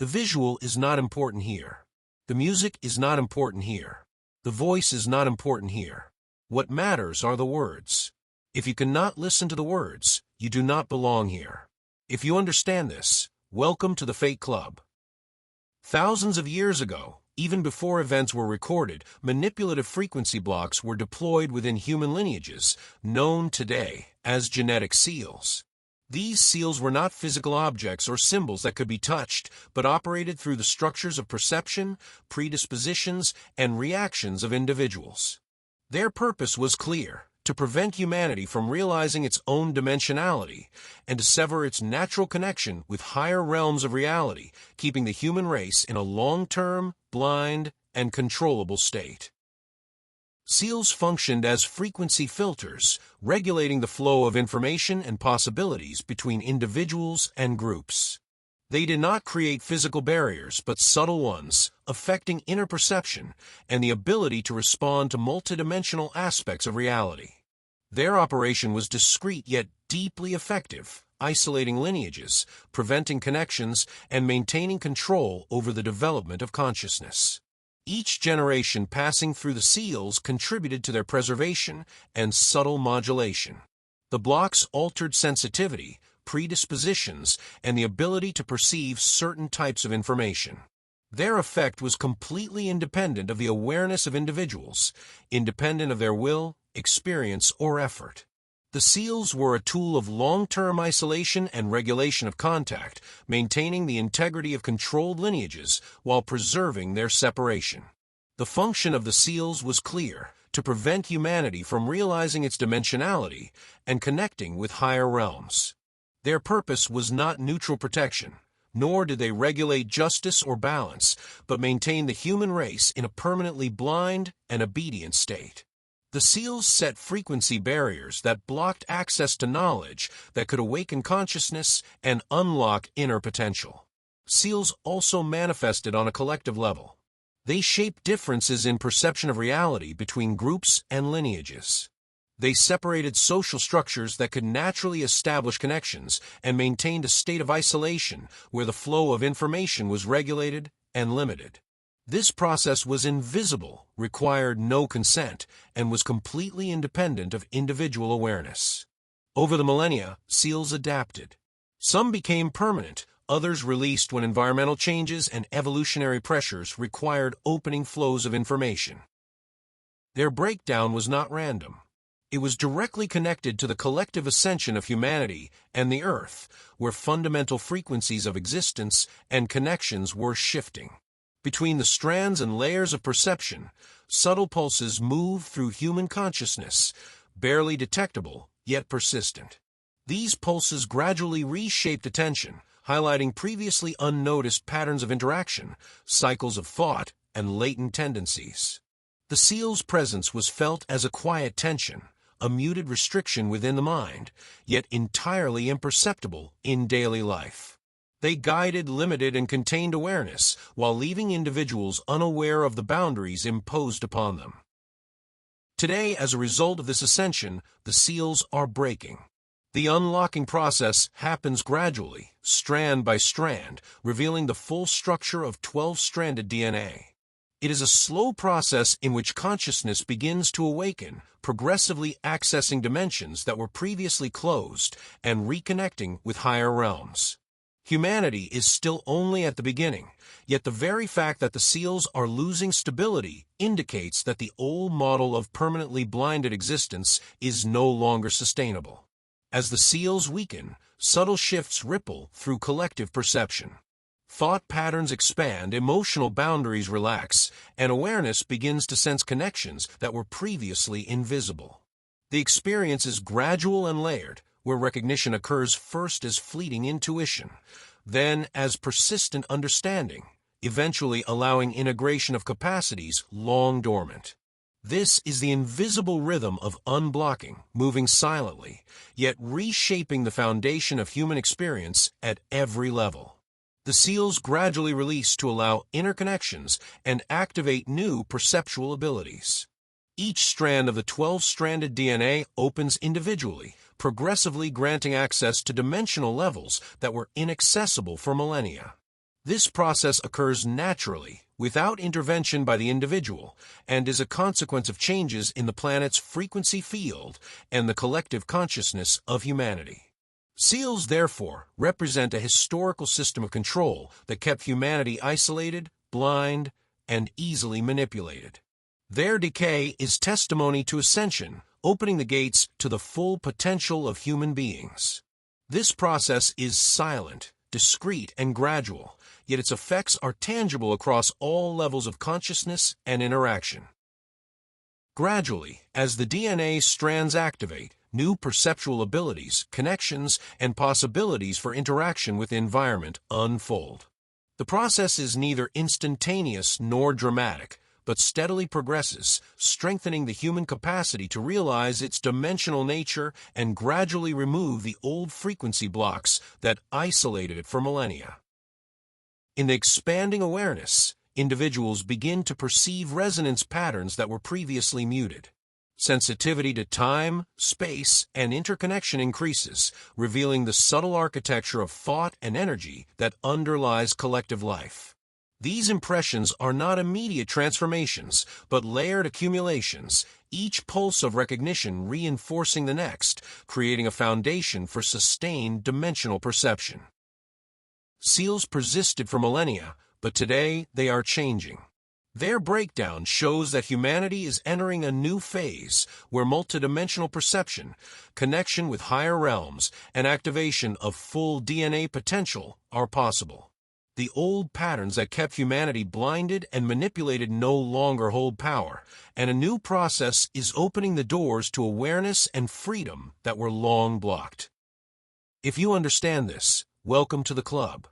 The visual is not important here. The music is not important here. The voice is not important here. What matters are the words. If you cannot listen to the words, you do not belong here. If you understand this, welcome to the Fate Club. Thousands of years ago, even before events were recorded, manipulative frequency blocks were deployed within human lineages, known today as genetic seals. These seals were not physical objects or symbols that could be touched, but operated through the structures of perception, predispositions, and reactions of individuals. Their purpose was clear: to prevent humanity from realizing its own dimensionality, and to sever its natural connection with higher realms of reality, keeping the human race in a long-term, blind, and controllable state. Seals functioned as frequency filters, regulating the flow of information and possibilities between individuals and groups. They did not create physical barriers, but subtle ones, affecting inner perception and the ability to respond to multidimensional aspects of reality. Their operation was discreet yet deeply effective, isolating lineages, preventing connections, and maintaining control over the development of consciousness. Each generation passing through the seals contributed to their preservation and subtle modulation. The blocks altered sensitivity, predispositions, and the ability to perceive certain types of information. Their effect was completely independent of the awareness of individuals, independent of their will, experience, or effort. The seals were a tool of long-term isolation and regulation of contact, maintaining the integrity of controlled lineages while preserving their separation. The function of the seals was clear: to prevent humanity from realizing its dimensionality and connecting with higher realms. Their purpose was not neutral protection, nor did they regulate justice or balance, but maintain the human race in a permanently blind and obedient state. The seals set frequency barriers that blocked access to knowledge that could awaken consciousness and unlock inner potential. Seals also manifested on a collective level. They shaped differences in perception of reality between groups and lineages. They separated social structures that could naturally establish connections and maintained a state of isolation where the flow of information was regulated and limited. This process was invisible, required no consent, and was completely independent of individual awareness. Over the millennia, seals adapted. Some became permanent, others released when environmental changes and evolutionary pressures required opening flows of information. Their breakdown was not random. It was directly connected to the collective ascension of humanity and the Earth, where fundamental frequencies of existence and connections were shifting. Between the strands and layers of perception, subtle pulses move through human consciousness, barely detectable, yet persistent. These pulses gradually reshaped attention, highlighting previously unnoticed patterns of interaction, cycles of thought, and latent tendencies. The seal's presence was felt as a quiet tension, a muted restriction within the mind, yet entirely imperceptible in daily life. They guided, limited, and contained awareness, while leaving individuals unaware of the boundaries imposed upon them. Today, as a result of this ascension, the seals are breaking. The unlocking process happens gradually, strand by strand, revealing the full structure of 12-stranded DNA. It is a slow process in which consciousness begins to awaken, progressively accessing dimensions that were previously closed and reconnecting with higher realms. Humanity is still only at the beginning, yet the very fact that the seals are losing stability indicates that the old model of permanently blinded existence is no longer sustainable. As the seals weaken, subtle shifts ripple through collective perception. Thought patterns expand, emotional boundaries relax, and awareness begins to sense connections that were previously invisible. The experience is gradual and layered, where recognition occurs first as fleeting intuition, then as persistent understanding, eventually allowing integration of capacities long dormant. This is the invisible rhythm of unblocking, moving silently, yet reshaping the foundation of human experience at every level. The seals gradually release to allow interconnections and activate new perceptual abilities. Each strand of the 12-stranded DNA opens individually, progressively granting access to dimensional levels that were inaccessible for millennia. This process occurs naturally, without intervention by the individual, and is a consequence of changes in the planet's frequency field and the collective consciousness of humanity. Seals, therefore, represent a historical system of control that kept humanity isolated, blind, and easily manipulated. Their decay is testimony to ascension, opening the gates to the full potential of human beings. This process is silent, discreet, and gradual, yet its effects are tangible across all levels of consciousness and interaction. Gradually, as the DNA strands activate, new perceptual abilities, connections, and possibilities for interaction with the environment unfold. The process is neither instantaneous nor dramatic, but steadily progresses, strengthening the human capacity to realize its dimensional nature and gradually remove the old frequency blocks that isolated it for millennia. In the expanding awareness, individuals begin to perceive resonance patterns that were previously muted. Sensitivity to time, space, and interconnection increases, revealing the subtle architecture of thought and energy that underlies collective life. These impressions are not immediate transformations, but layered accumulations, each pulse of recognition reinforcing the next, creating a foundation for sustained dimensional perception. Seals persisted for millennia, but today they are changing. Their breakdown shows that humanity is entering a new phase where multidimensional perception, connection with higher realms, and activation of full DNA potential are possible. The old patterns that kept humanity blinded and manipulated no longer hold power, and a new process is opening the doors to awareness and freedom that were long blocked. If you understand this, welcome to the club.